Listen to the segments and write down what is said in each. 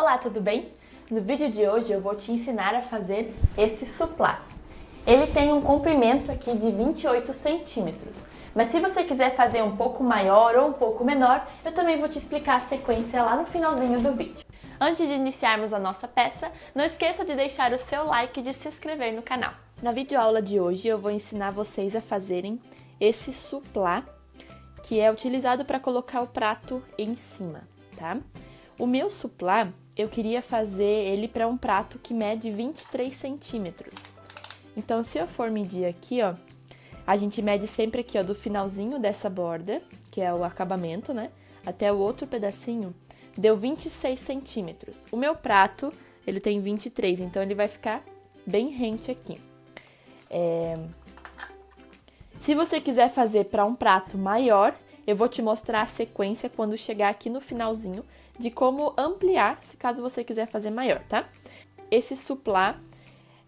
Olá, tudo bem? No vídeo de hoje eu vou te ensinar a fazer esse suplá. Ele tem um comprimento aqui de 28 centímetros, mas se você quiser fazer um pouco maior ou um pouco menor, eu também vou te explicar a sequência lá no finalzinho do vídeo. Antes de iniciarmos a nossa peça, não esqueça de deixar o seu like e de se inscrever no canal. Na videoaula de hoje eu vou ensinar vocês a fazerem esse suplá, que é utilizado para colocar o prato em cima, tá? O meu suplá, eu queria fazer ele para um prato que mede 23 centímetros. Então, se eu for medir aqui, ó, a gente mede sempre aqui, ó, do finalzinho dessa borda, que é o acabamento, né, até o outro pedacinho, deu 26 centímetros. O meu prato, ele tem 23, então ele vai ficar bem rente aqui. Se você quiser fazer para um prato maior, eu vou te mostrar a sequência quando chegar aqui no finalzinho de como ampliar, se caso você quiser fazer maior, tá? Esse suplá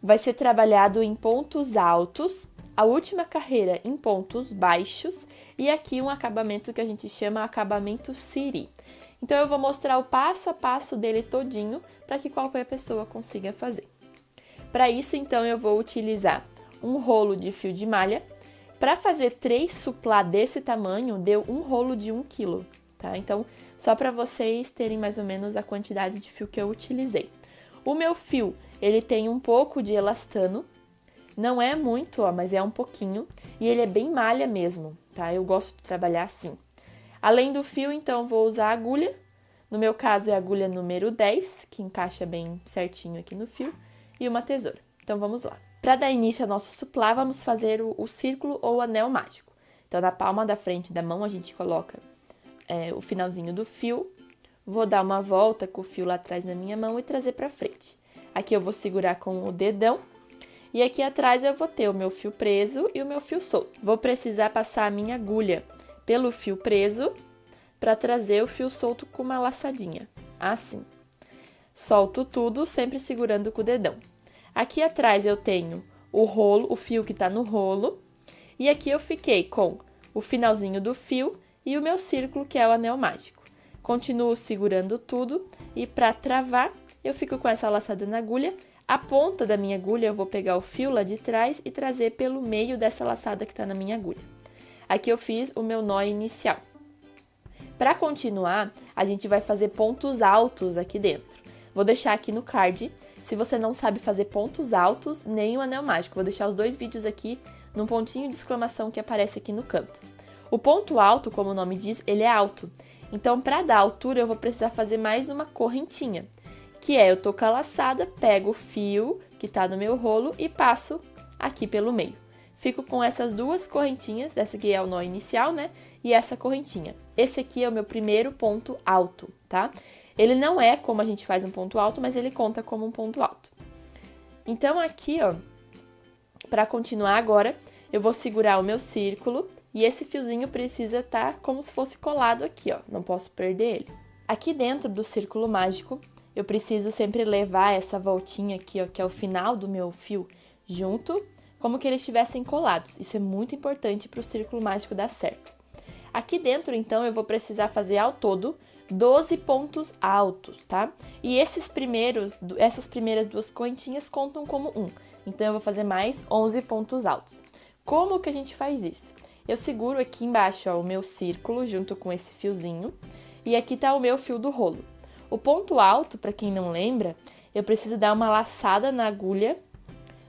vai ser trabalhado em pontos altos, a última carreira em pontos baixos e aqui um acabamento que a gente chama acabamento siri. Então, eu vou mostrar o passo a passo dele todinho para que qualquer pessoa consiga fazer. Para isso, então, eu vou utilizar um rolo de fio de malha. Para fazer 3 suplá desse tamanho, deu um rolo de 1 kg, tá? Então, só para vocês terem mais ou menos a quantidade de fio que eu utilizei. O meu fio, ele tem um pouco de elastano, não é muito, ó, mas é um pouquinho, e ele é bem malha mesmo, tá? Eu gosto de trabalhar assim. Além do fio, então, vou usar a agulha, no meu caso é a agulha número 10, que encaixa bem certinho aqui no fio, e uma tesoura. Então, vamos lá. Para dar início ao nosso suplá, vamos fazer o círculo ou anel mágico. Então, na palma da frente da mão, a gente coloca o finalzinho do fio. Vou dar uma volta com o fio lá atrás na minha mão e trazer para frente. Aqui eu vou segurar com o dedão. E aqui atrás eu vou ter o meu fio preso e o meu fio solto. Vou precisar passar a minha agulha pelo fio preso para trazer o fio solto com uma laçadinha. Assim. Solto tudo, sempre segurando com o dedão. Aqui atrás eu tenho o rolo, o fio que tá no rolo, e aqui eu fiquei com o finalzinho do fio e o meu círculo, que é o anel mágico. Continuo segurando tudo e para travar, eu fico com essa laçada na agulha. A ponta da minha agulha eu vou pegar o fio lá de trás e trazer pelo meio dessa laçada que tá na minha agulha. Aqui eu fiz o meu nó inicial. Para continuar, a gente vai fazer pontos altos aqui dentro. Vou deixar aqui no card. Se você não sabe fazer pontos altos, nem o anel mágico, vou deixar os dois vídeos aqui num pontinho de exclamação que aparece aqui no canto. O ponto alto, como o nome diz, ele é alto. Então, para dar altura, eu vou precisar fazer mais uma correntinha, que é, eu tô com a laçada, pego o fio que tá no meu rolo e passo aqui pelo meio. Fico com essas duas correntinhas, essa aqui é o nó inicial, né? E essa correntinha. Esse aqui é o meu primeiro ponto alto, tá? Ele não é como a gente faz um ponto alto, mas ele conta como um ponto alto. Então, aqui, ó, para continuar agora, eu vou segurar o meu círculo e esse fiozinho precisa estar como se fosse colado aqui, ó, não posso perder ele. Aqui dentro do círculo mágico, eu preciso sempre levar essa voltinha aqui, ó, que é o final do meu fio, junto, como que eles estivessem colados. Isso é muito importante para o círculo mágico dar certo. Aqui dentro, então, eu vou precisar fazer ao todo 12 pontos altos, tá? E essas primeiras duas correntinhas contam como um. Então, eu vou fazer mais 11 pontos altos. Como que a gente faz isso? Eu seguro aqui embaixo, ó, o meu círculo junto com esse fiozinho. E aqui tá o meu fio do rolo. O ponto alto, para quem não lembra, eu preciso dar uma laçada na agulha,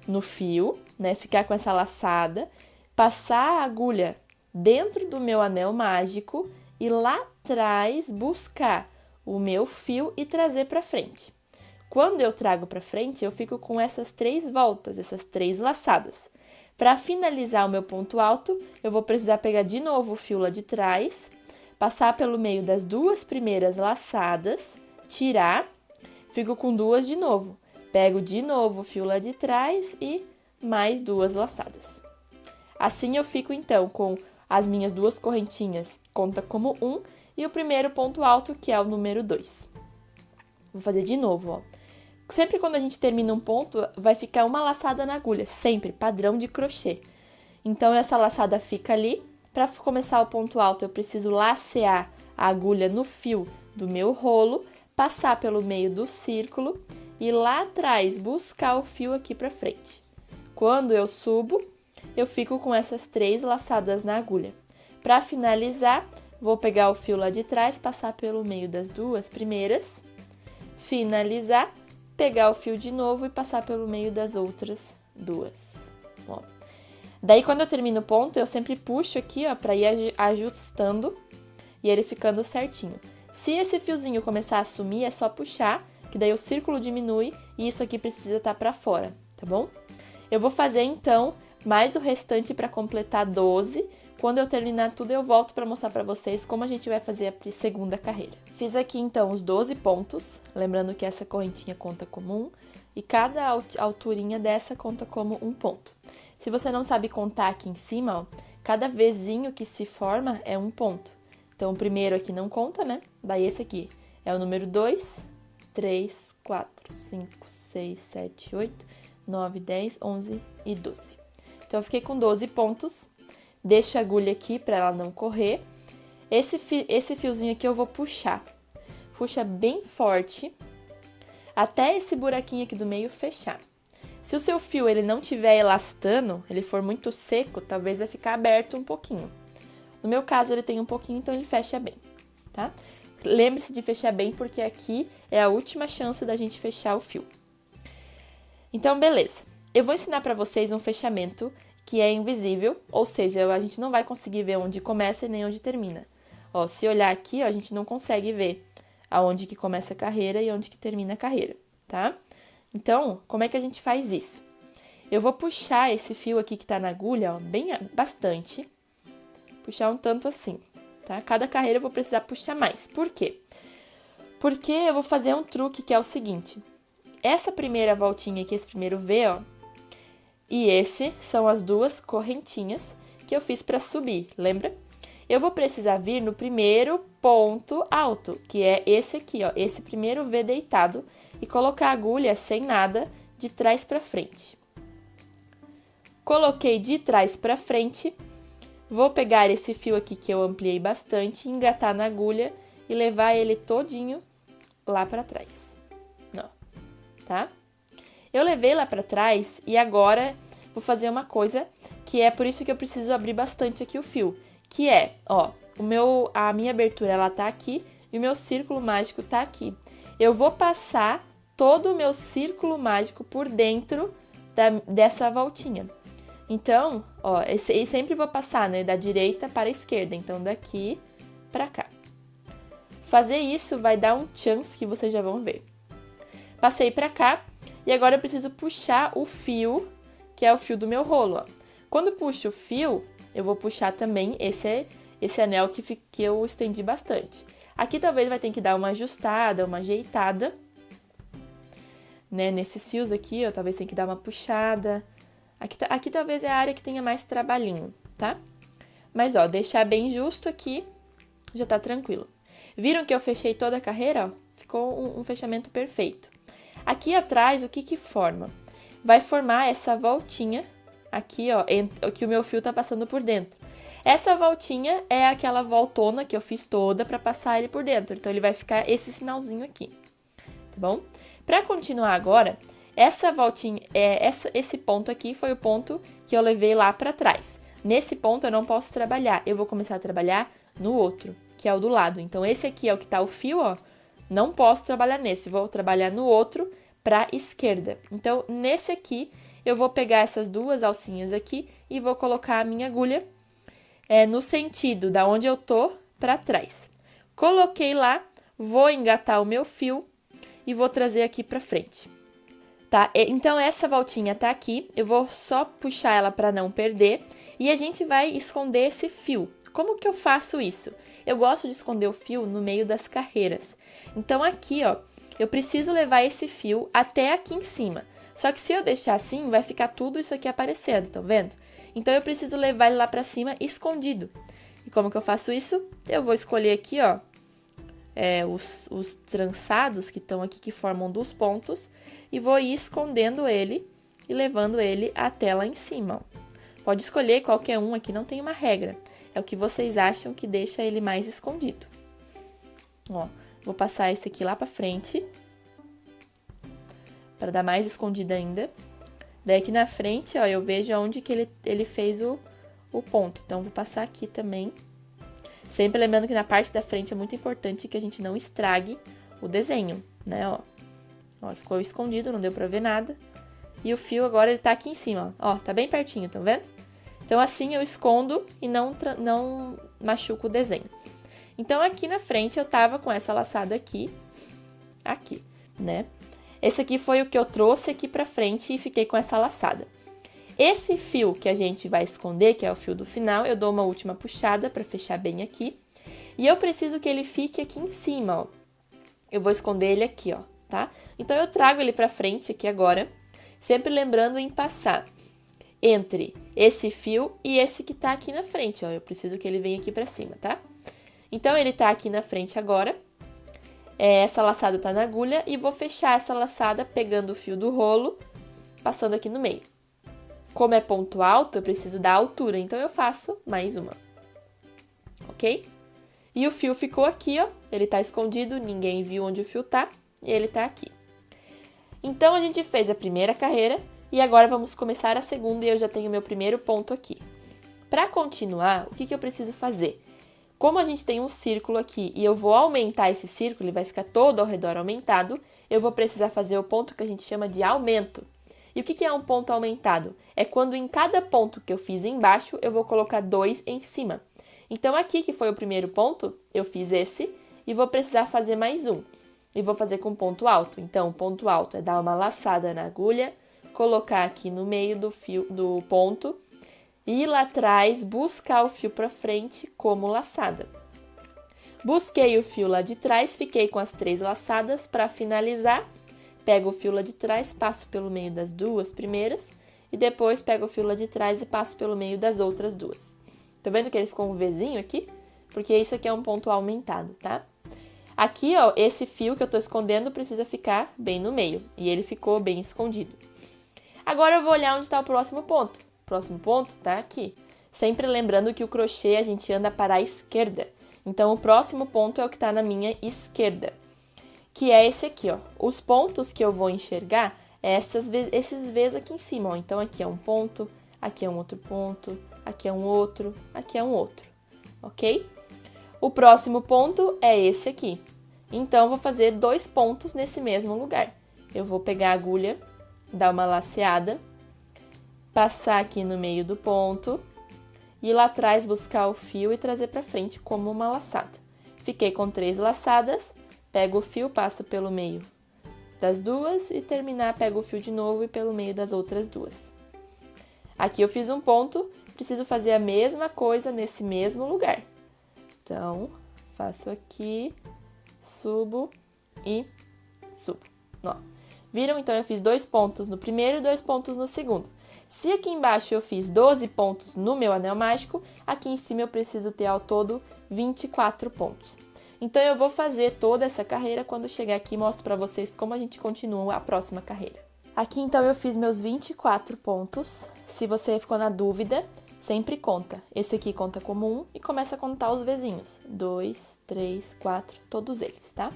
no fio, né? Ficar com essa laçada, passar a agulha dentro do meu anel mágico e lá atrás buscar o meu fio e trazer para frente. Quando eu trago para frente, eu fico com essas 3 voltas, essas 3 laçadas. Para finalizar o meu ponto alto, eu vou precisar pegar de novo o fio lá de trás, passar pelo meio das 2 primeiras laçadas, tirar, fico com 2 de novo. Pego de novo o fio lá de trás e mais 2 laçadas. Assim eu fico então com as minhas 2 correntinhas, conta como 1, e o primeiro ponto alto, que é o número 2. Vou fazer de novo, ó. Sempre quando a gente termina um ponto, vai ficar uma laçada na agulha, sempre, padrão de crochê. Então, essa laçada fica ali. Para começar o ponto alto, eu preciso lacear a agulha no fio do meu rolo, passar pelo meio do círculo e lá atrás buscar o fio aqui pra frente. Quando eu subo, eu fico com essas 3 laçadas na agulha. Para finalizar, vou pegar o fio lá de trás, passar pelo meio das 2 primeiras, finalizar, pegar o fio de novo e passar pelo meio das outras 2. Ó. Daí, quando eu termino o ponto, eu sempre puxo aqui, ó, para ir ajustando e ele ficando certinho. Se esse fiozinho começar a sumir, é só puxar, que daí o círculo diminui e isso aqui precisa estar para fora, tá bom? Eu vou fazer, então, mais o restante para completar 12. Quando eu terminar tudo, eu volto para mostrar para vocês como a gente vai fazer a segunda carreira. Fiz aqui, então, os 12 pontos, lembrando que essa correntinha conta como 1, e cada alturinha dessa conta como 1 ponto. Se você não sabe contar aqui em cima, ó, cada vezinho que se forma é 1 ponto. Então, o primeiro aqui não conta, né? Daí esse aqui é o número 2, 3, 4, 5, 6, 7, 8, 9, 10, 11 e 12. Então, eu fiquei com 12 pontos. Deixo a agulha aqui para ela não correr. Esse fiozinho aqui eu vou puxar. Puxa bem forte até esse buraquinho aqui do meio fechar. Se o seu fio ele não tiver elastano, ele for muito seco, talvez vai ficar aberto um pouquinho. No meu caso, ele tem um pouquinho, então ele fecha bem, tá? Lembre-se de fechar bem, porque aqui é a última chance da gente fechar o fio. Então, beleza. Eu vou ensinar para vocês um fechamento que é invisível, ou seja, a gente não vai conseguir ver onde começa e nem onde termina. Ó, se olhar aqui, ó, a gente não consegue ver aonde que começa a carreira e onde que termina a carreira, tá? Então, como é que a gente faz isso? Eu vou puxar esse fio aqui que tá na agulha, ó, bastante. Puxar um tanto assim, tá? Cada carreira eu vou precisar puxar mais. Por quê? Porque eu vou fazer um truque que é o seguinte. Essa primeira voltinha aqui, esse primeiro V, ó, e esse são as 2 correntinhas que eu fiz para subir, lembra? Eu vou precisar vir no primeiro ponto alto, que é esse aqui, ó, esse primeiro V deitado, e colocar a agulha sem nada de trás para frente. Coloquei de trás para frente, vou pegar esse fio aqui que eu ampliei bastante, engatar na agulha e levar ele todinho lá para trás. Não, tá? Eu levei lá para trás e agora vou fazer uma coisa que é por isso que eu preciso abrir bastante aqui o fio, que é, ó, a minha abertura ela tá aqui e o meu círculo mágico tá aqui. Eu vou passar todo o meu círculo mágico por dentro dessa voltinha. Então, ó, e sempre vou passar, né, da direita para a esquerda, então daqui para cá. Fazer isso vai dar um chance que vocês já vão ver. Passei para cá e agora eu preciso puxar o fio, que é o fio do meu rolo, ó. Quando puxo o fio, eu vou puxar também esse anel que eu estendi bastante. Aqui talvez vai ter que dar uma ajustada, uma ajeitada, né, nesses fios aqui, ó, talvez tenha que dar uma puxada. Aqui talvez é a área que tenha mais trabalhinho, tá? Mas, ó, deixar bem justo aqui, já tá tranquilo. Viram que eu fechei toda a carreira, ó? Ficou um fechamento perfeito. Aqui atrás, o que forma? Vai formar essa voltinha aqui, ó, que o meu fio tá passando por dentro. Essa voltinha é aquela voltona que eu fiz toda pra passar ele por dentro. Então, ele vai ficar esse sinalzinho aqui, tá bom? Pra continuar agora, essa voltinha, esse ponto aqui foi o ponto que eu levei lá pra trás. Nesse ponto eu não posso trabalhar, eu vou começar a trabalhar no outro, que é o do lado. Então, esse aqui é o que tá o fio, ó, não posso trabalhar nesse, vou trabalhar no outro pra esquerda. Então, nesse aqui, eu vou pegar essas 2 alcinhas aqui e vou colocar a minha agulha no sentido da onde eu tô pra trás. Coloquei lá, vou engatar o meu fio e vou trazer aqui pra frente. Tá? Então, essa voltinha tá aqui, eu vou só puxar ela para não perder e a gente vai esconder esse fio. Como que eu faço isso? Eu gosto de esconder o fio no meio das carreiras. Então, aqui, ó, eu preciso levar esse fio até aqui em cima. Só que se eu deixar assim, vai ficar tudo isso aqui aparecendo, estão vendo? Então, eu preciso levar ele lá para cima escondido. E como que eu faço isso? Eu vou escolher aqui, ó, os trançados que estão aqui, que formam 2 pontos, e vou ir escondendo ele e levando ele até lá em cima, ó. Pode escolher qualquer um aqui, não tem uma regra. É o que vocês acham que deixa ele mais escondido. Ó, Vou passar esse aqui lá pra frente, para dar mais escondida ainda. Daí aqui na frente, ó, eu vejo onde que ele fez o ponto. Então, vou passar aqui também. Sempre lembrando que na parte da frente é muito importante que a gente não estrague o desenho, né, ó. Ó, ficou escondido, não deu pra ver nada. E o fio agora, ele tá aqui em cima, ó. Ó, tá bem pertinho, tá vendo? Então, assim eu escondo e não machuco o desenho. Então, aqui na frente eu tava com essa laçada aqui, né? Esse aqui foi o que eu trouxe aqui pra frente e fiquei com essa laçada. Esse fio que a gente vai esconder, que é o fio do final, eu dou uma última puxada pra fechar bem aqui. E eu preciso que ele fique aqui em cima, ó. Eu vou esconder ele aqui, ó, tá? Então, eu trago ele pra frente aqui agora, sempre lembrando em passar entre esse fio e esse que tá aqui na frente, ó. Eu preciso que ele venha aqui pra cima, tá? Então, ele tá aqui na frente agora. Essa laçada tá na agulha e vou fechar essa laçada pegando o fio do rolo, passando aqui no meio. Como é ponto alto, eu preciso da altura, então eu faço mais uma. Ok? E o fio ficou aqui, ó. Ele tá escondido, ninguém viu onde o fio tá, e ele tá aqui. Então, a gente fez a primeira carreira e agora vamos começar a segunda e eu já tenho meu primeiro ponto aqui. Para continuar, o que eu preciso fazer? Como a gente tem um círculo aqui e eu vou aumentar esse círculo, ele vai ficar todo ao redor aumentado, eu vou precisar fazer o ponto que a gente chama de aumento. E o que é um ponto aumentado? É quando em cada ponto que eu fiz embaixo, eu vou colocar 2 em cima. Então, aqui que foi o primeiro ponto, eu fiz esse e vou precisar fazer mais um. E vou fazer com ponto alto. Então, o ponto alto é dar uma laçada na agulha, colocar aqui no meio do fio do ponto, ir lá atrás, buscar o fio para frente como laçada. Busquei o fio lá de trás, fiquei com as 3 laçadas para finalizar. Pego o fio lá de trás, passo pelo meio das 2 primeiras e depois pego o fio lá de trás e passo pelo meio das outras 2. Tá vendo que ele ficou um Vzinho aqui? Porque isso aqui é um ponto aumentado, tá? Aqui, ó, esse fio que eu tô escondendo precisa ficar bem no meio e ele ficou bem escondido. Agora eu vou olhar onde tá o próximo ponto. O próximo ponto tá aqui. Sempre lembrando que o crochê a gente anda para a esquerda. Então, o próximo ponto é o que tá na minha esquerda, que é esse aqui, ó. Os pontos que eu vou enxergar é esses V's aqui em cima, ó. Então, aqui é um ponto, aqui é um outro ponto, aqui é um outro, aqui é um outro, ok? O próximo ponto é esse aqui. Então, vou fazer 2 pontos nesse mesmo lugar. Eu vou pegar a agulha, dar uma laceada, passar aqui no meio do ponto, ir lá atrás buscar o fio e trazer pra frente como uma laçada. Fiquei com 3 laçadas, pego o fio, passo pelo meio das 2 e terminar, pego o fio de novo e pelo meio das outras 2. Aqui eu fiz um ponto, preciso fazer a mesma coisa nesse mesmo lugar. Então, faço aqui, subo e subo. Ó. Viram? Então, eu fiz 2 pontos no primeiro e 2 pontos no segundo. Se aqui embaixo eu fiz 12 pontos no meu anel mágico, aqui em cima eu preciso ter ao todo 24 pontos. Então, eu vou fazer toda essa carreira, quando chegar aqui mostro pra vocês como a gente continua a próxima carreira. Aqui, então, eu fiz meus 24 pontos. Se você ficou na dúvida, sempre conta. Esse aqui conta como 1 e começa a contar os Vzinhos. 2, 3, 4, todos eles, tá?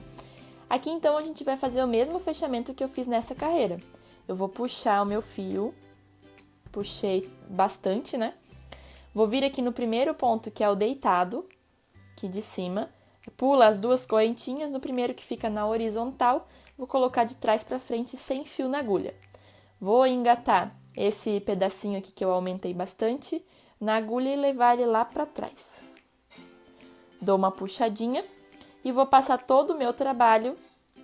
Aqui, então, a gente vai fazer o mesmo fechamento que eu fiz nessa carreira. Eu vou puxar o meu fio, puxei bastante, né? Vou vir aqui no primeiro ponto, que é o deitado, aqui de cima. Pula as 2 correntinhas, no primeiro que fica na horizontal, vou colocar de trás pra frente sem fio na agulha. Vou engatar esse pedacinho aqui que eu aumentei bastante na agulha e levar ele lá pra trás. Dou uma puxadinha e vou passar todo o meu trabalho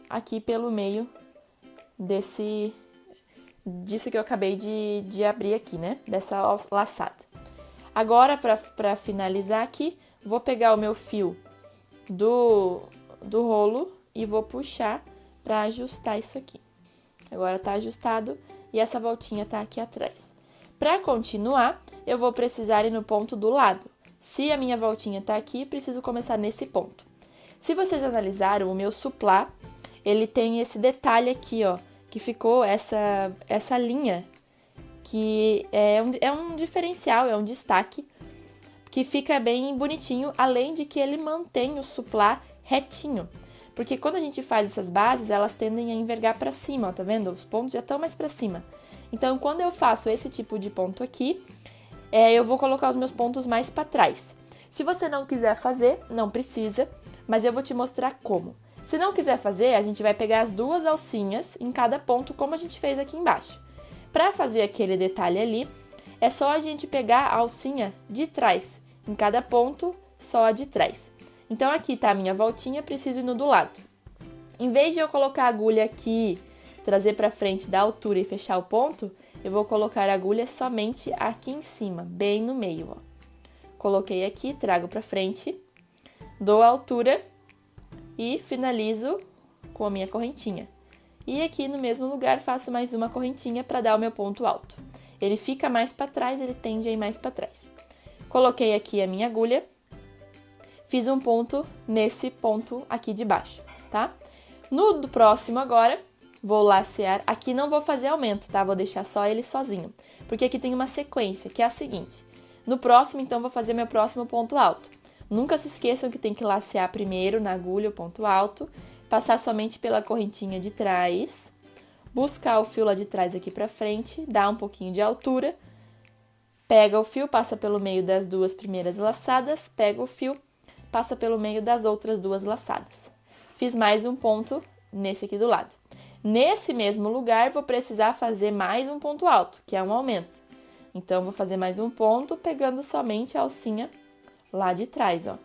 aqui pelo meio disso que eu acabei de abrir aqui, né? Dessa laçada. Agora, pra finalizar aqui, vou pegar o meu fio do rolo e vou puxar pra ajustar isso aqui. Agora tá ajustado e essa voltinha tá aqui atrás. Pra continuar, eu vou precisar ir no ponto do lado. Se a minha voltinha tá aqui, preciso começar nesse ponto. Se vocês analisaram, o meu suplá, ele tem esse detalhe aqui, ó, que ficou essa linha, que é um diferencial, é um destaque, que fica bem bonitinho, além de que ele mantém o suplá retinho. Porque quando a gente faz essas bases, elas tendem a envergar para cima, ó, tá vendo? Os pontos já estão mais para cima. Então, quando eu faço esse tipo de ponto aqui, eu vou colocar os meus pontos mais para trás. Se você não quiser fazer, não precisa, mas eu vou te mostrar como. Se não quiser fazer, a gente vai pegar as duas alcinhas em cada ponto, como a gente fez aqui embaixo. Para fazer aquele detalhe ali, é só a gente pegar a alcinha de trás, em cada ponto, só a de trás. Então, aqui tá a minha voltinha, preciso ir no do lado. Em vez de eu colocar a agulha aqui, trazer para frente da altura e fechar o ponto, eu vou colocar a agulha somente aqui em cima, bem no meio, ó. Coloquei aqui, trago para frente, dou a altura e finalizo com a minha correntinha. E aqui no mesmo lugar faço mais uma correntinha para dar o meu ponto alto. Ele fica mais para trás, ele tende a ir mais para trás. Coloquei aqui a minha agulha, fiz um ponto nesse ponto aqui de baixo, tá? No do próximo agora, vou lacear. Aqui não vou fazer aumento, tá? Vou deixar só ele sozinho, porque aqui tem uma sequência, que é a seguinte. No próximo, então, vou fazer meu próximo ponto alto. Nunca se esqueçam que tem que lacear primeiro na agulha o ponto alto, passar somente pela correntinha de trás, buscar o fio lá de trás aqui pra frente, dar um pouquinho de altura, pega o fio, passa pelo meio das duas primeiras laçadas, pega o fio, passa pelo meio das outras duas laçadas. Fiz mais um ponto nesse aqui do lado. Nesse mesmo lugar, vou precisar fazer mais um ponto alto, que é um aumento. Então, vou fazer mais um ponto, pegando somente a alcinha lá de trás, ó.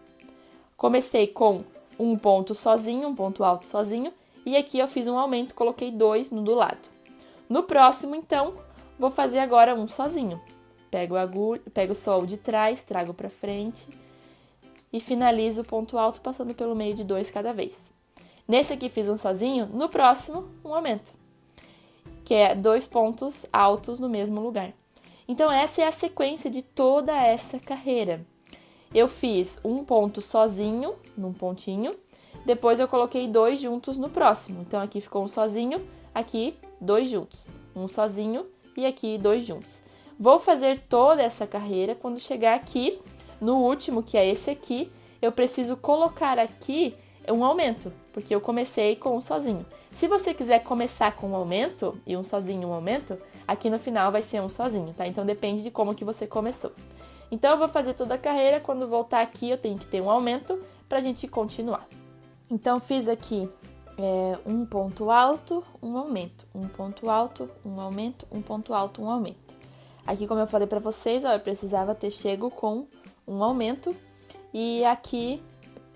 Comecei com um ponto sozinho, um ponto alto sozinho, e aqui eu fiz um aumento, coloquei 2 no do lado. No próximo, então, vou fazer agora um sozinho. Pego a agulha, pego só o de trás, trago pra frente e finalizo o ponto alto passando pelo meio de 2 cada vez. Nesse aqui fiz um sozinho, no próximo, um aumento, que é 2 pontos altos no mesmo lugar. Então, essa é a sequência de toda essa carreira. Eu fiz um ponto sozinho, num pontinho, depois eu coloquei 2 juntos no próximo. Então, aqui ficou um sozinho, aqui 2 juntos. Um sozinho e aqui 2 juntos. Vou fazer toda essa carreira, quando chegar aqui, no último, que é esse aqui, eu preciso colocar aqui um aumento, porque eu comecei com um sozinho. Se você quiser começar com um aumento, e um sozinho e um aumento, aqui no final vai ser um sozinho, tá? Então, depende de como que você começou. Então, eu vou fazer toda a carreira, quando voltar aqui eu tenho que ter um aumento pra gente continuar. Então, fiz aqui um ponto alto, um aumento, um ponto alto, um aumento, um ponto alto, um aumento. Aqui, como eu falei pra vocês, ó, eu precisava ter chego com um aumento e aqui,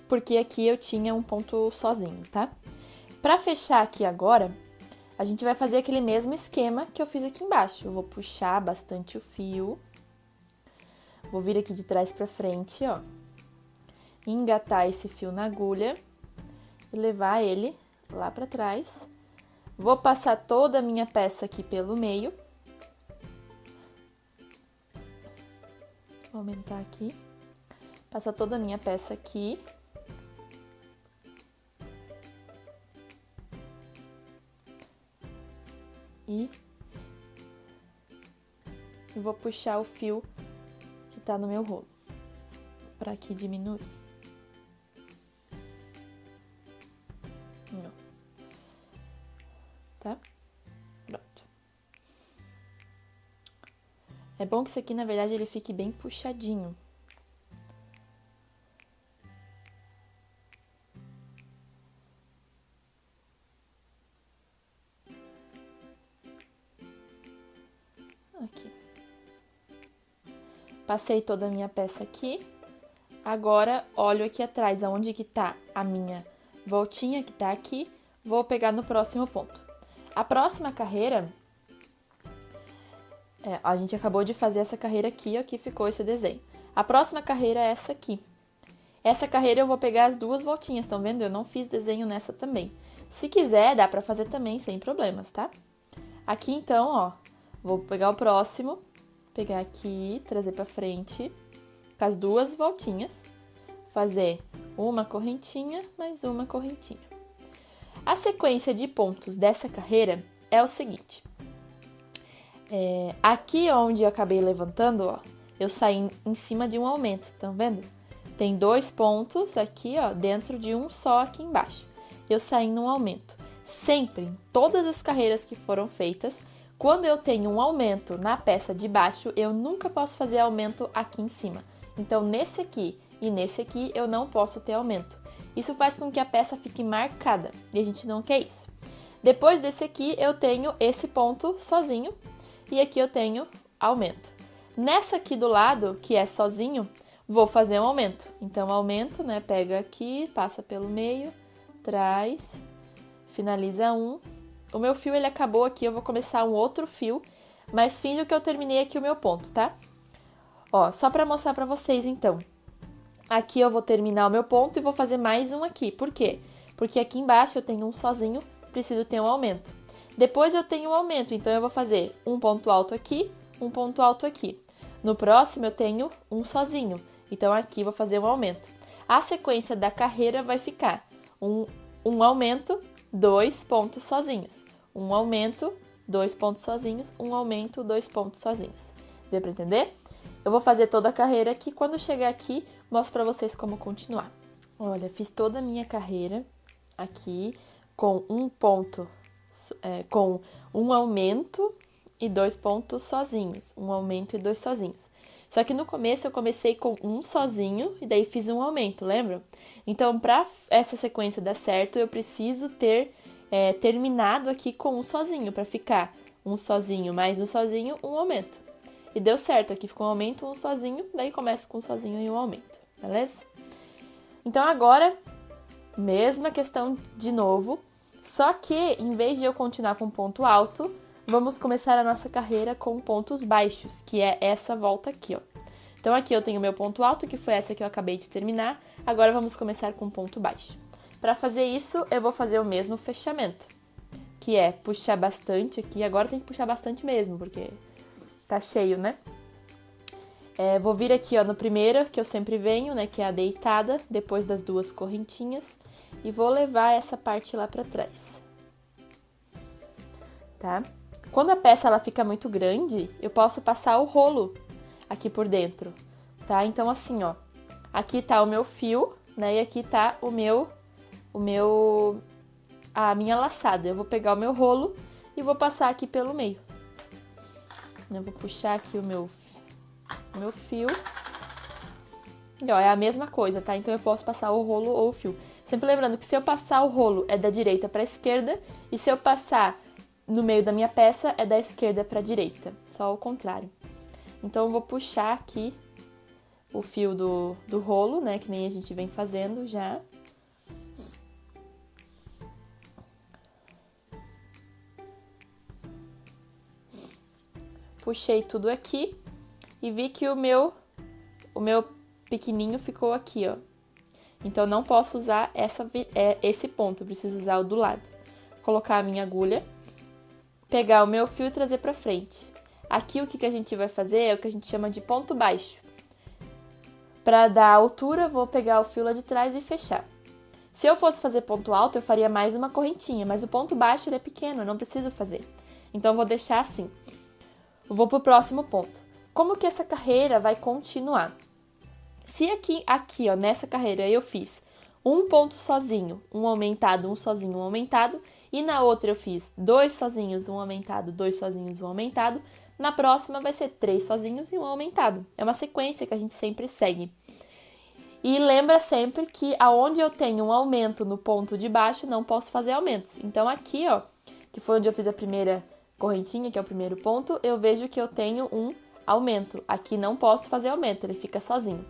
porque aqui eu tinha um ponto sozinho, tá? Pra fechar aqui agora, a gente vai fazer aquele mesmo esquema que eu fiz aqui embaixo. Eu vou puxar bastante o fio, vou vir aqui de trás pra frente, ó, engatar esse fio na agulha e levar ele lá pra trás. Vou passar toda a minha peça aqui pelo meio. Vou aumentar aqui. Passar toda a minha peça aqui. E vou puxar o fio que tá no meu rolo, pra aqui diminuir. Não. Tá? Pronto. É bom que isso aqui, na verdade, ele fique bem puxadinho. Aqui. Passei toda a minha peça aqui. Agora, olho aqui atrás, aonde que tá a minha voltinha, que tá aqui. Vou pegar no próximo ponto. A próxima carreira... a gente acabou de fazer essa carreira aqui, ó, que ficou esse desenho. A próxima carreira é essa aqui. Essa carreira eu vou pegar as duas voltinhas, estão vendo? Eu não fiz desenho nessa também. Se quiser, dá pra fazer também, sem problemas, tá? Aqui, então, ó, vou pegar o próximo, pegar aqui, trazer pra frente, com as duas voltinhas, fazer uma correntinha, mais uma correntinha. A sequência de pontos dessa carreira é o seguinte. Aqui onde eu acabei levantando, ó, eu saí em cima de um aumento, estão vendo? Tem 2 pontos aqui, ó, dentro de um só aqui embaixo. eu saí num aumento. Sempre, em todas as carreiras que foram feitas, quando eu tenho um aumento na peça de baixo, eu nunca posso fazer aumento aqui em cima. Então, nesse aqui e nesse aqui, eu não posso ter aumento. Isso faz com que a peça fique marcada, e a gente não quer isso. Depois desse aqui, eu tenho esse ponto sozinho, e aqui eu tenho aumento. Nessa aqui do lado, que é sozinho, vou fazer um aumento. Então, aumento, né? Pega aqui, passa pelo meio, traz, finaliza um. O meu fio, ele acabou aqui, eu vou começar um outro fio, mas finge que eu terminei aqui o meu ponto, tá? Ó, só pra mostrar pra vocês, então. Aqui eu vou terminar o meu ponto e vou fazer mais um aqui. Por quê? Porque aqui embaixo eu tenho um sozinho, preciso ter um aumento. Depois eu tenho um aumento, então eu vou fazer um ponto alto aqui, um ponto alto aqui. No próximo eu tenho um sozinho, então aqui vou fazer um aumento. A sequência da carreira vai ficar um aumento, 2 pontos sozinhos. Um aumento, 2 pontos sozinhos, um aumento, 2 pontos sozinhos. Deu pra entender? Eu vou fazer toda a carreira aqui, quando chegar aqui, mostro pra vocês como continuar. Olha, fiz toda a minha carreira aqui com um ponto, com um aumento e 2 pontos sozinhos. Um aumento e 2 sozinhos. Só que no começo eu comecei com um sozinho e daí fiz um aumento, lembra? Então, para essa sequência dar certo, eu preciso ter terminado aqui com um sozinho, para ficar um sozinho mais um sozinho, um aumento. E deu certo, aqui ficou um aumento, um sozinho, daí começa com um sozinho e um aumento, beleza? Então agora, mesma questão de novo, só que em vez de eu continuar com ponto alto, vamos começar a nossa carreira com pontos baixos, que é essa volta aqui, ó. Então aqui eu tenho meu ponto alto, que foi essa que eu acabei de terminar, agora vamos começar com ponto baixo. Para fazer isso, eu vou fazer o mesmo fechamento, que é puxar bastante aqui, agora tem que puxar bastante mesmo, porque tá cheio, né? Vou vir aqui, ó, no primeiro, que eu sempre venho, né, que é a deitada, depois das 2 correntinhas, e vou levar essa parte lá pra trás, tá? Quando a peça ela fica muito grande, eu posso passar o rolo aqui por dentro, tá? Então, assim, ó, aqui tá o meu fio, né, e aqui tá a minha laçada. Eu vou pegar o meu rolo e vou passar aqui pelo meio. Eu vou puxar aqui o meu fio. E ó, é a mesma coisa, tá? Então eu posso passar o rolo ou o fio. Sempre lembrando que se eu passar o rolo é da direita para a esquerda e se eu passar no meio da minha peça é da esquerda para a direita, só o contrário. Então eu vou puxar aqui o fio do rolo, né, que nem a gente vem fazendo já. Puxei tudo aqui e vi que o meu pequenininho ficou aqui, ó. Então, não posso usar esse ponto, eu preciso usar o do lado. Colocar a minha agulha, pegar o meu fio e trazer pra frente. Aqui, o que a gente vai fazer é o que a gente chama de ponto baixo. Pra dar altura, vou pegar o fio lá de trás e fechar. Se eu fosse fazer ponto alto, eu faria mais uma correntinha, mas o ponto baixo ele é pequeno, eu não preciso fazer. Então, eu vou deixar assim. Vou pro próximo ponto. Como que essa carreira vai continuar? Se aqui, ó, nessa carreira eu fiz um ponto sozinho, um aumentado, um sozinho, um aumentado, e na outra eu fiz 2 sozinhos, um aumentado, 2 sozinhos, um aumentado, na próxima vai ser 3 sozinhos e um aumentado. É uma sequência que a gente sempre segue. E lembra sempre que aonde eu tenho um aumento no ponto de baixo, não posso fazer aumentos. Então aqui, ó, que foi onde eu fiz a primeira correntinha, que é o primeiro ponto, eu vejo que eu tenho um aumento. Aqui não posso fazer aumento, ele fica sozinho.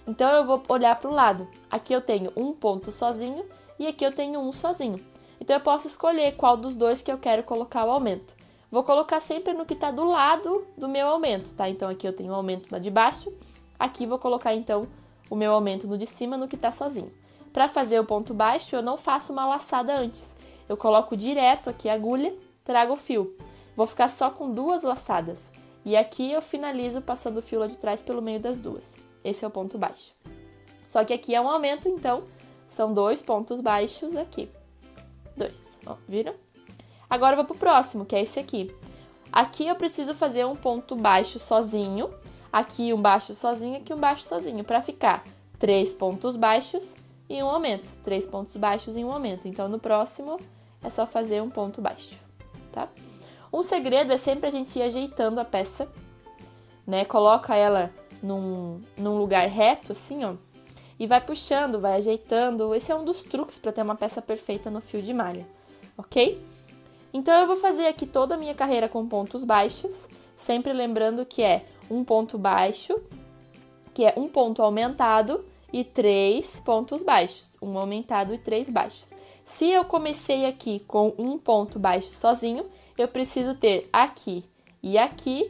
Então, eu vou olhar para o lado. Aqui eu tenho um ponto sozinho e aqui eu tenho um sozinho. Então, eu posso escolher qual dos dois que eu quero colocar o aumento. Vou colocar sempre no que está do lado do meu aumento, tá? Então, aqui eu tenho o aumento na de baixo. Aqui vou colocar, então, o meu aumento no de cima, no que está sozinho. Para fazer o ponto baixo, eu não faço uma laçada antes. Eu coloco direto aqui a agulha, trago o fio. Vou ficar só com 2 laçadas. E aqui eu finalizo passando o fio lá de trás pelo meio das 2. Esse é o ponto baixo. Só que aqui é um aumento, então, são 2 pontos baixos aqui. 2, ó, viram? Agora eu vou pro próximo, que é esse aqui. Aqui eu preciso fazer um ponto baixo sozinho, aqui um baixo sozinho, aqui um baixo sozinho, para ficar 3 pontos baixos e um aumento. 3 pontos baixos e um aumento. Então, no próximo, é só fazer um ponto baixo, tá? Um segredo é sempre a gente ir ajeitando a peça, né? Coloca ela num lugar reto, assim, ó, e vai puxando, vai ajeitando. Esse é um dos truques para ter uma peça perfeita no fio de malha, ok? Então, eu vou fazer aqui toda a minha carreira com pontos baixos, sempre lembrando que é um ponto baixo, que é um ponto aumentado e 3 pontos baixos, um aumentado e 3 baixos. Se eu comecei aqui com um ponto baixo sozinho, eu preciso ter aqui e aqui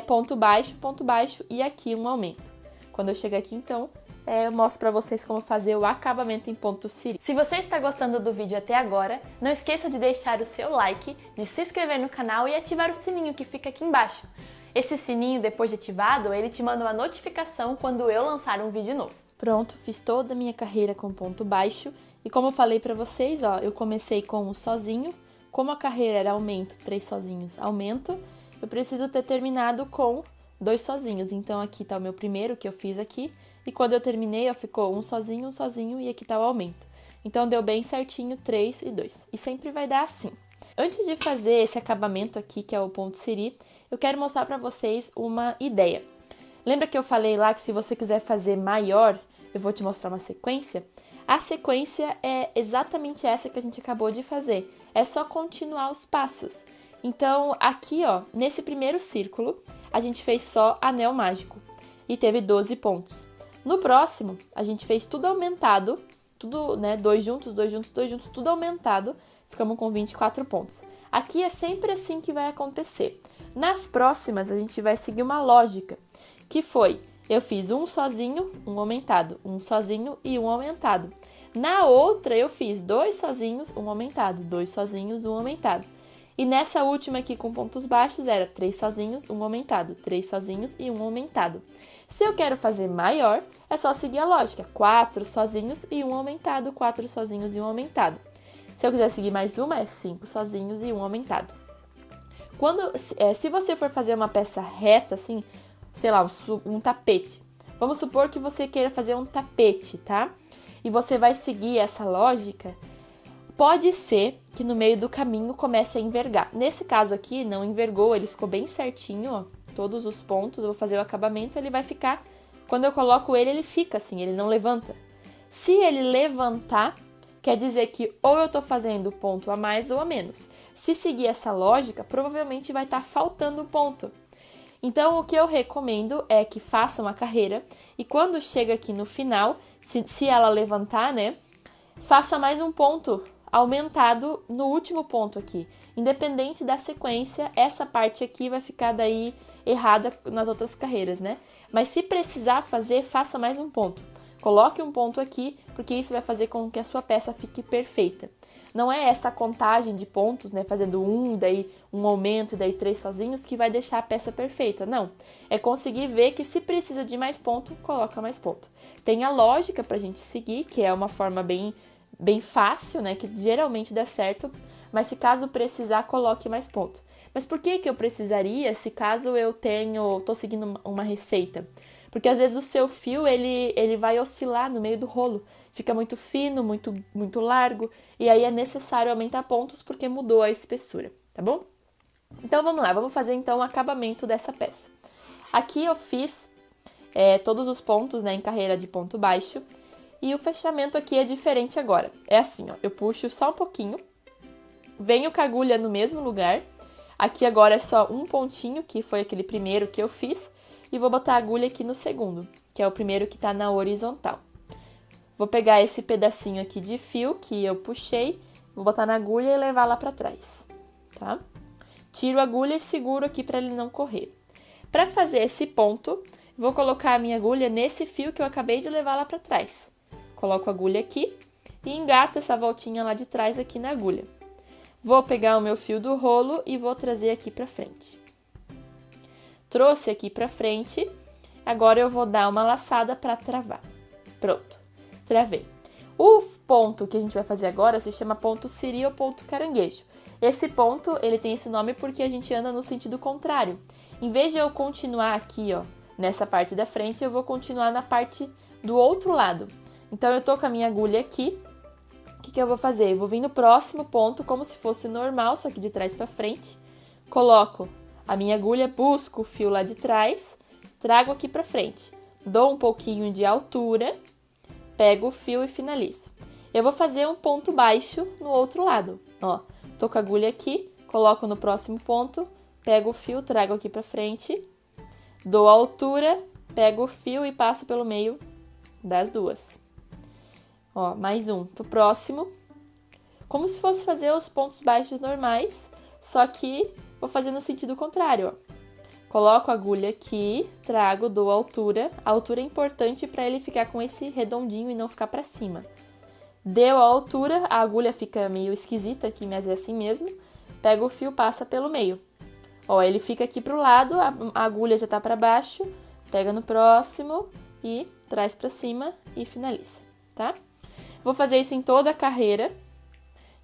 ponto baixo e aqui um aumento. Quando eu chegar aqui, então, eu mostro para vocês como fazer o acabamento em ponto siri. Se você está gostando do vídeo até agora, não esqueça de deixar o seu like, de se inscrever no canal e ativar o sininho que fica aqui embaixo. Esse sininho, depois de ativado, ele te manda uma notificação quando eu lançar um vídeo novo. Pronto, fiz toda a minha carreira com ponto baixo. E como eu falei pra vocês, ó, eu comecei com um sozinho. Como a carreira era aumento, 3 sozinhos, aumento, eu preciso ter terminado com 2 sozinhos. Então, aqui tá o meu primeiro que eu fiz aqui. E quando eu terminei, ó, ficou um sozinho e aqui tá o aumento. Então, deu bem certinho 3 e 2. E sempre vai dar assim. Antes de fazer esse acabamento aqui, que é o ponto siri, eu quero mostrar pra vocês uma ideia. Lembra que eu falei lá que se você quiser fazer maior, eu vou te mostrar uma sequência? A sequência é exatamente essa que a gente acabou de fazer. É só continuar os passos. Então, aqui, ó, nesse primeiro círculo, a gente fez só anel mágico e teve 12 pontos. No próximo, a gente fez tudo aumentado, tudo, né, 2 juntos, tudo aumentado, ficamos com 24 pontos. Aqui é sempre assim que vai acontecer. Nas próximas, a gente vai seguir uma lógica, que foi, eu fiz um sozinho, um aumentado, um sozinho e um aumentado. Na outra, eu fiz 2 sozinhos, um aumentado, 2 sozinhos, um aumentado. E nessa última aqui com pontos baixos, era 3 sozinhos, um aumentado, 3 sozinhos e um aumentado. Se eu quero fazer maior, é só seguir a lógica, 4 sozinhos e um aumentado, 4 sozinhos e um aumentado. Se eu quiser seguir mais uma, é 5 sozinhos e um aumentado. Se você for fazer uma peça reta, assim, sei lá, um tapete. Vamos supor que você queira fazer um tapete, tá? E você vai seguir essa lógica. Pode ser que no meio do caminho comece a envergar. Nesse caso aqui, não envergou, ele ficou bem certinho, ó. Todos os pontos, eu vou fazer o acabamento, ele vai ficar... Quando eu coloco ele, ele fica assim, ele não levanta. Se ele levantar, quer dizer que ou eu tô fazendo ponto a mais ou a menos. Se seguir essa lógica, provavelmente vai estar faltando ponto. Então, o que eu recomendo é que façam a carreira e quando chega aqui no final, se ela levantar, né, faça mais um ponto aumentado no último ponto aqui. Independente da sequência, essa parte aqui vai ficar daí errada nas outras carreiras, né? Mas se precisar fazer, faça mais um ponto. Coloque um ponto aqui, porque isso vai fazer com que a sua peça fique perfeita. Não é essa contagem de pontos, né, fazendo daí um aumento e daí 3 sozinhos, que vai deixar a peça perfeita. Não, é conseguir ver que se precisa de mais ponto, coloca mais ponto. Tem a lógica pra gente seguir, que é uma forma bem fácil, né, que geralmente dá certo, mas se caso precisar, coloque mais ponto. Mas por que eu precisaria se caso eu tô seguindo uma receita? Porque às vezes o seu fio, ele vai oscilar no meio do rolo. Fica muito fino, muito largo. E aí é necessário aumentar pontos porque mudou a espessura, tá bom? Então vamos lá, vamos fazer então o acabamento dessa peça. Aqui eu fiz todos os pontos, né, em carreira de ponto baixo. E o fechamento aqui é diferente agora. É assim, ó, eu puxo só um pouquinho. Venho com a agulha no mesmo lugar. Aqui agora é só um pontinho, que foi aquele primeiro que eu fiz. E vou botar a agulha aqui no segundo, que é o primeiro que tá na horizontal. Vou pegar esse pedacinho aqui de fio que eu puxei, vou botar na agulha e levar lá pra trás, tá? Tiro a agulha e seguro aqui pra ele não correr. Pra fazer esse ponto, vou colocar a minha agulha nesse fio que eu acabei de levar lá pra trás. Coloco a agulha aqui e engato essa voltinha lá de trás aqui na agulha. Vou pegar o meu fio do rolo e vou trazer aqui pra frente. Trouxe aqui pra frente, agora eu vou dar uma laçada pra travar. Pronto, travei. O ponto que a gente vai fazer agora se chama ponto siri ou ponto caranguejo. Esse ponto, ele tem esse nome porque a gente anda no sentido contrário. Em vez de eu continuar aqui, ó, nessa parte da frente, eu vou continuar na parte do outro lado. Então, eu tô com a minha agulha aqui. O que eu vou fazer? Eu vou vir no próximo ponto, como se fosse normal, só que de trás pra frente. Coloco a minha agulha, busco o fio lá de trás, trago aqui pra frente. Dou um pouquinho de altura, pego o fio e finalizo. Eu vou fazer um ponto baixo no outro lado. Ó, tô com a agulha aqui, coloco no próximo ponto, pego o fio, trago aqui pra frente, dou a altura, pego o fio e passo pelo meio das duas. Ó, mais um pro próximo. Como se fosse fazer os pontos baixos normais, só que vou fazer no sentido contrário, ó. Coloco a agulha aqui, trago, dou a altura. A altura é importante para ele ficar com esse redondinho e não ficar para cima. Deu a altura, a agulha fica meio esquisita aqui, mas é assim mesmo. Pega o fio, passa pelo meio. Ó, ele fica aqui pro lado, a agulha já tá para baixo. Pega no próximo e traz para cima e finaliza, tá? Vou fazer isso em toda a carreira,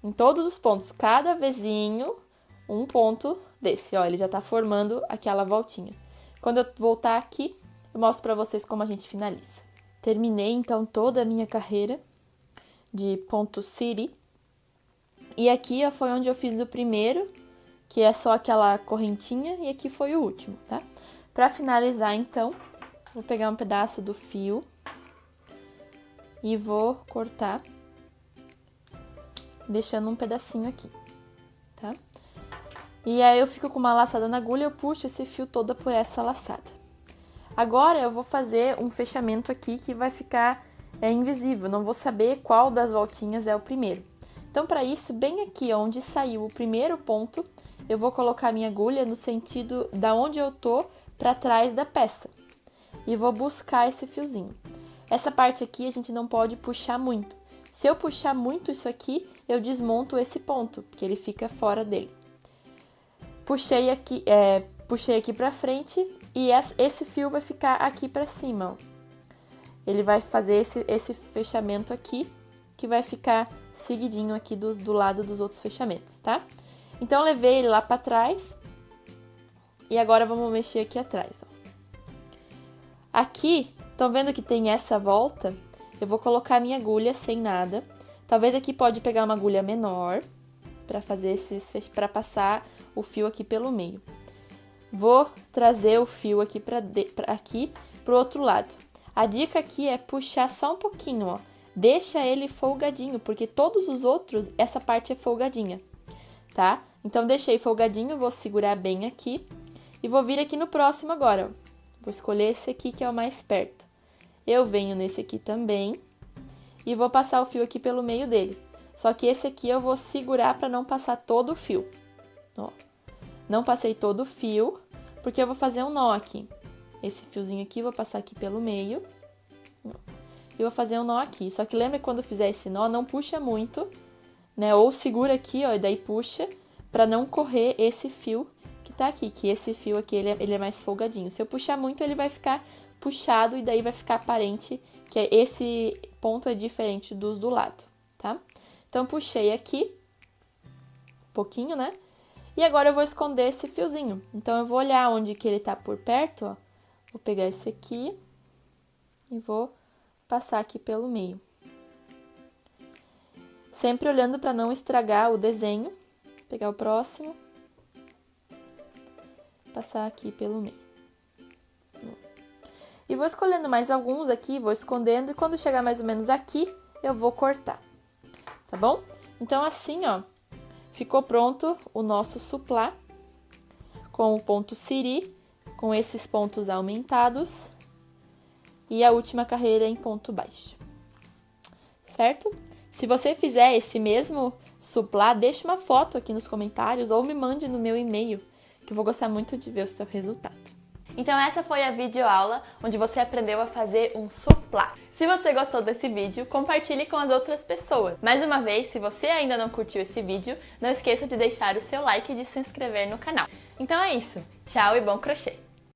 em todos os pontos, cada vezinho, um ponto desse, ó, ele já tá formando aquela voltinha. Quando eu voltar aqui, eu mostro pra vocês como a gente finaliza. Terminei, então, toda a minha carreira de ponto city. E aqui, ó, foi onde eu fiz o primeiro, que é só aquela correntinha, e aqui foi o último, tá? Pra finalizar, então, vou pegar um pedaço do fio e vou cortar, deixando um pedacinho aqui, tá? E aí eu fico com uma laçada na agulha, eu puxo esse fio todo por essa laçada. Agora eu vou fazer um fechamento aqui que vai ficar invisível, não vou saber qual das voltinhas é o primeiro. Então, para isso, bem aqui onde saiu o primeiro ponto, eu vou colocar minha agulha no sentido da onde eu tô para trás da peça. E vou buscar esse fiozinho. Essa parte aqui a gente não pode puxar muito. Se eu puxar muito isso aqui, eu desmonto esse ponto, porque ele fica fora dele. Puxei aqui pra frente e esse fio vai ficar aqui pra cima, ó. Ele vai fazer esse fechamento aqui, que vai ficar seguidinho aqui do lado dos outros fechamentos, tá? Então, eu levei ele lá pra trás e agora vamos mexer aqui atrás, ó. Aqui, estão vendo que tem essa volta? Eu vou colocar a minha agulha sem nada. Talvez aqui pode pegar uma agulha menor para fazer para passar o fio aqui pelo meio. Vou trazer o fio aqui pro outro lado. A dica aqui é puxar só um pouquinho, ó. Deixa ele folgadinho, porque todos os outros, essa parte é folgadinha, tá? Então, deixei folgadinho, vou segurar bem aqui e vou vir aqui no próximo agora, ó. Vou escolher esse aqui que é o mais perto. Eu venho nesse aqui também e vou passar o fio aqui pelo meio dele. Só que esse aqui eu vou segurar para não passar todo o fio. Ó, não passei todo o fio, porque eu vou fazer um nó aqui. Esse fiozinho aqui, vou passar aqui pelo meio. E vou fazer um nó aqui. Só que lembra que quando fizer esse nó, não puxa muito, né? Ou segura aqui, ó, e daí puxa, para não correr esse fio que tá aqui. Que esse fio aqui, ele é mais folgadinho. Se eu puxar muito, ele vai ficar puxado e daí vai ficar aparente que esse ponto é diferente dos do lado, tá? Então, puxei aqui, um pouquinho, né? E agora eu vou esconder esse fiozinho. Então, eu vou olhar onde que ele tá por perto, ó. Vou pegar esse aqui e vou passar aqui pelo meio. Sempre olhando para não estragar o desenho. Vou pegar o próximo. Passar aqui pelo meio. E vou escolhendo mais alguns aqui, vou escondendo. E quando chegar mais ou menos aqui, eu vou cortar. Tá bom? Então, assim, ó, ficou pronto o nosso suplá com o ponto ciri, com esses pontos aumentados e a última carreira em ponto baixo. Certo? Se você fizer esse mesmo suplá, deixa uma foto aqui nos comentários ou me mande no meu e-mail, que eu vou gostar muito de ver o seu resultado. Então essa foi a videoaula onde você aprendeu a fazer um suplá. Se você gostou desse vídeo, compartilhe com as outras pessoas. Mais uma vez, se você ainda não curtiu esse vídeo, não esqueça de deixar o seu like e de se inscrever no canal. Então é isso. Tchau e bom crochê!